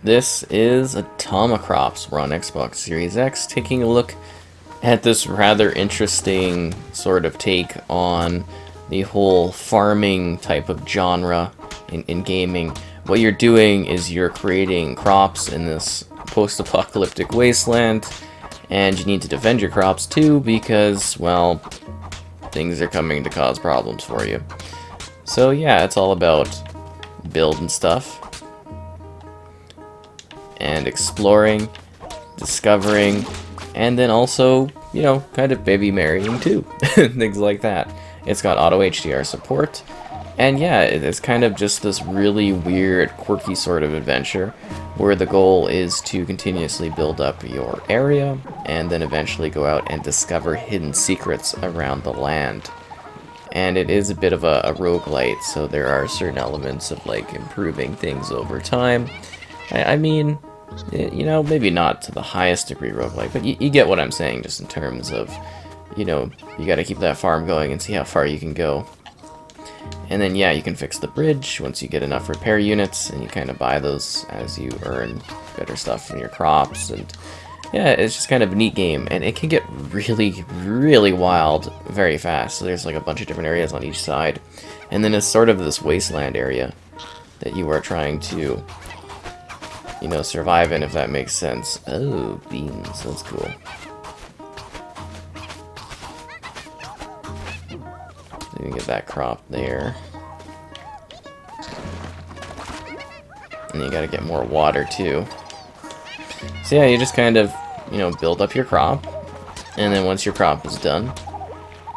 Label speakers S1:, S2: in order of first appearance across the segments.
S1: This is Atomicrops. We're on Xbox Series X, taking a look at this rather interesting sort of take on the whole farming type of genre in gaming. What you're doing is you're creating crops in this post-apocalyptic wasteland, and you need to defend your crops too because, well, things are coming to cause problems for you. So yeah, it's all about building stuff and exploring, discovering, and then also, you know, kind of baby marrying too. Things like that. It's got auto HDR support, and yeah, it's kind of just this really weird, quirky sort of adventure where the goal is to continuously build up your area and then eventually go out and discover hidden secrets around the land. And it is a bit of a roguelite, so there are certain elements of like improving things over time. I mean, you know, maybe not to the highest degree roguelike, but you get what I'm saying, just in terms of, you know, you gotta keep that farm going and see how far you can go. And then, yeah, you can fix the bridge once you get enough repair units, and you kind of buy those as you earn better stuff from your crops. And yeah, it's just kind of a neat game, and it can get really, really wild very fast. So there's like a bunch of different areas on each side, and then it's sort of this wasteland area that you are trying to, you know, survive in, if that makes sense. Oh, beans, that's cool. So you can get that crop there. And you gotta get more water too. So yeah, you just kind of, you know, build up your crop, and then once your crop is done,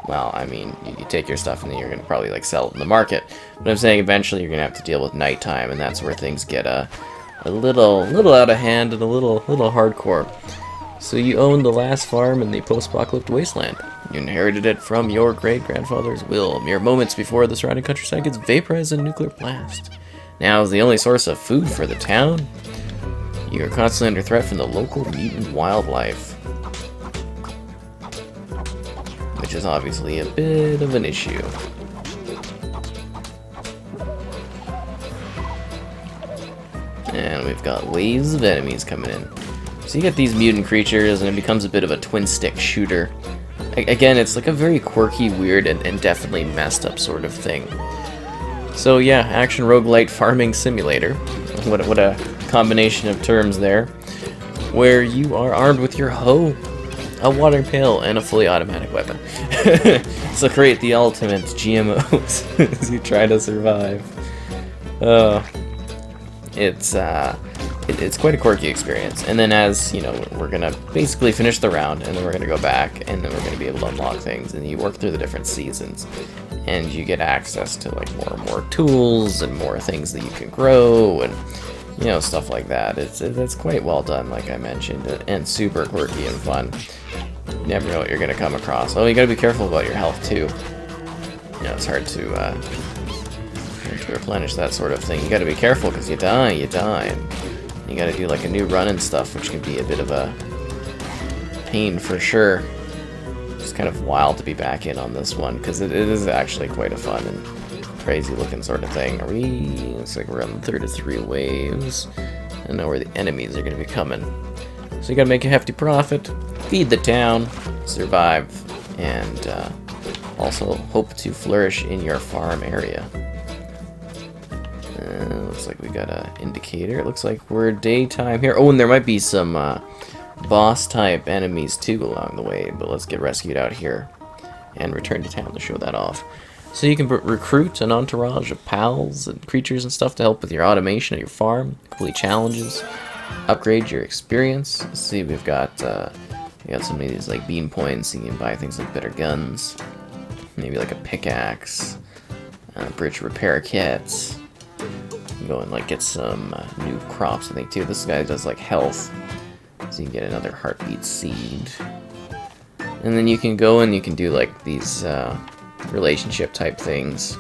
S1: well, I mean, you take your stuff and then you're gonna probably like sell it in the market. But I'm saying eventually you're gonna have to deal with nighttime, and that's where things get a little out of hand and a little hardcore. So you own the last farm in the post-apocalyptic wasteland. You inherited it from your great-grandfather's will, mere moments before the surrounding countryside gets vaporized in a nuclear blast. Now, as the only source of food for the town, you are constantly under threat from the local mutant wildlife, which is obviously a bit of an issue. And we've got waves of enemies coming in. So you get these mutant creatures, and it becomes a bit of a twin-stick shooter. Again, it's like a very quirky, weird, and definitely messed up sort of thing. So yeah, action roguelite farming simulator. What a combination of terms there. Where you are armed with your hoe, a watering pail, and a fully automatic weapon. So create the ultimate GMOs as you try to survive. It's quite a quirky experience. And then, as you know, we're gonna basically finish the round, and then we're gonna go back, and then we're gonna be able to unlock things, and you work through the different seasons, and you get access to like more and more tools and more things that you can grow, and you know, stuff like that. It's quite well done, like I mentioned, and super quirky and fun. You never know what you're gonna come across. Oh, you gotta be careful about your health too. You know, it's hard to replenish that sort of thing. You gotta be careful because you die. You gotta do like a new run and stuff, which can be a bit of a pain for sure. It's kind of wild to be back in on this one because it is actually quite a fun and crazy looking sort of thing. Looks like we're on 33 waves. I know where the enemies are gonna be coming. So you gotta make a hefty profit, feed the town, survive, and also hope to flourish in your farm area. Looks like we got an indicator. It looks like we're daytime here. Oh, and there might be some boss-type enemies, too, along the way. But let's get rescued out here and return to town to show that off. So you can recruit an entourage of pals and creatures and stuff to help with your automation of your farm, complete challenges, upgrade your experience. Let's see, we've got some of these like bean points. You can buy things like better guns, maybe like a pickaxe, bridge repair kits. Go and like get some new crops, I think, too. This guy does like health, so you can get another heartbeat seed. And then you can go and you can do like these relationship type things.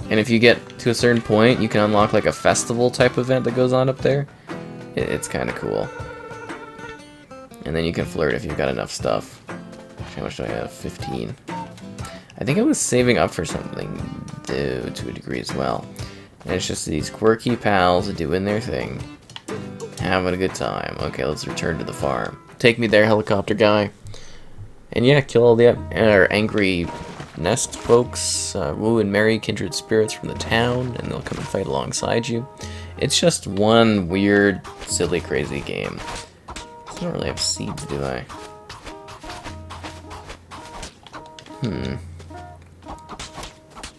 S1: And if you get to a certain point, you can unlock like a festival type event that goes on up there. It's kind of cool. And then you can flirt if you've got enough stuff. How much do I have? 15. I think I was saving up for something to a degree as well. And it's just these quirky pals doing their thing. Having a good time. Okay, let's return to the farm. Take me there, helicopter guy. And yeah, kill all the angry nest folks, woo and marry kindred spirits from the town, and they'll come and fight alongside you. It's just one weird, silly, crazy game. I don't really have seeds, do I?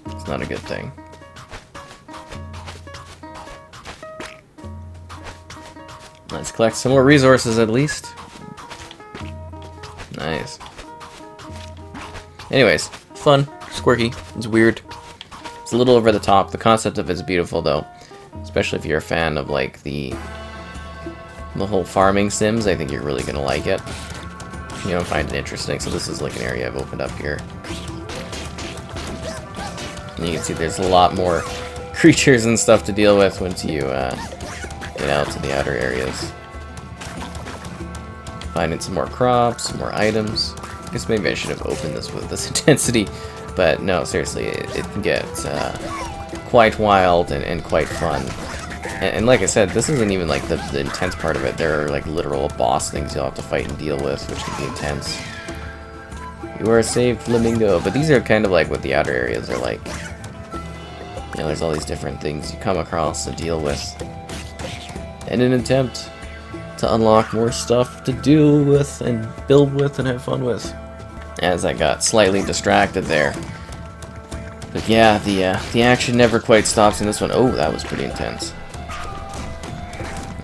S1: It's not a good thing. Let's collect some more resources at least. Nice. Anyways, fun, it's quirky, it's weird. It's a little over the top. The concept of it's beautiful though. Especially if you're a fan of like the whole farming sims, I think you're really gonna like it. You know, find it interesting. So this is like an area I've opened up here. And you can see there's a lot more creatures and stuff to deal with once you get out to the outer areas. Finding some more crops, some more items. I guess maybe I should have opened this with this intensity, but no, seriously, it can get quite wild and quite fun. And like I said, this isn't even like the intense part of it. There are like literal boss things you'll have to fight and deal with, which can be intense. You are saved, Flamingo. But these are kind of like what the outer areas are like. You know, there's all these different things you come across to deal with. In an attempt to unlock more stuff to deal with and build with and have fun with. As I got slightly distracted there. But yeah, the action never quite stops in this one. Oh, that was pretty intense.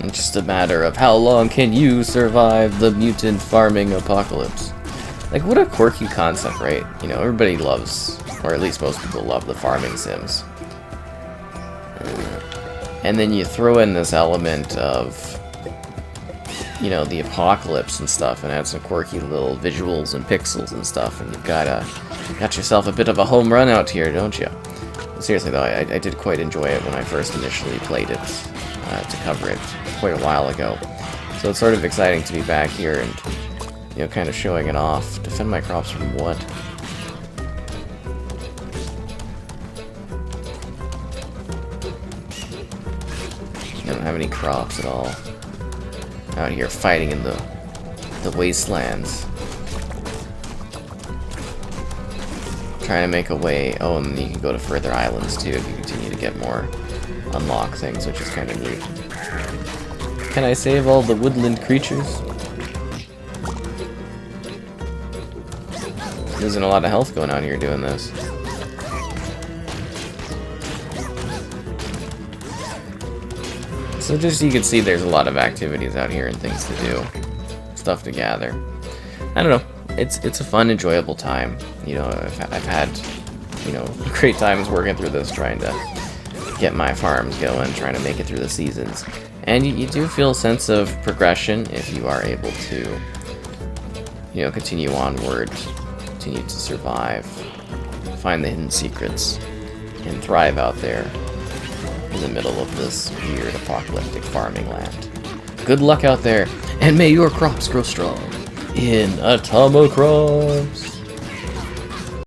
S1: It's just a matter of how long can you survive the mutant farming apocalypse. Like, what a quirky concept, right? You know, everybody loves, or at least most people love, the farming sims. And then you throw in this element of, you know, the apocalypse and stuff, and add some quirky little visuals and pixels and stuff, and you've got yourself a bit of a home run out here, don't you? Seriously though, I did quite enjoy it when I first initially played it to cover it quite a while ago. So it's sort of exciting to be back here and, you know, kind of showing it off. Defend my crops from what? I don't have any crops at all. Out here fighting in the wastelands. Trying to make a way. Oh, and you can go to further islands too if you continue to get more unlock things, which is kind of neat. Can I save all the woodland creatures? Losing a lot of health going on here doing this. So just so you can see there's a lot of activities out here and things to do. Stuff to gather. I don't know. It's a fun, enjoyable time. You know, I've had, you know, great times working through this, trying to get my farms going, trying to make it through the seasons. And you do feel a sense of progression if you are able to, you know, continue onward, continue to survive, find the hidden secrets, and thrive out there in the middle of this weird apocalyptic farming land. Good luck out there, and may your crops grow strong in Atomicrops.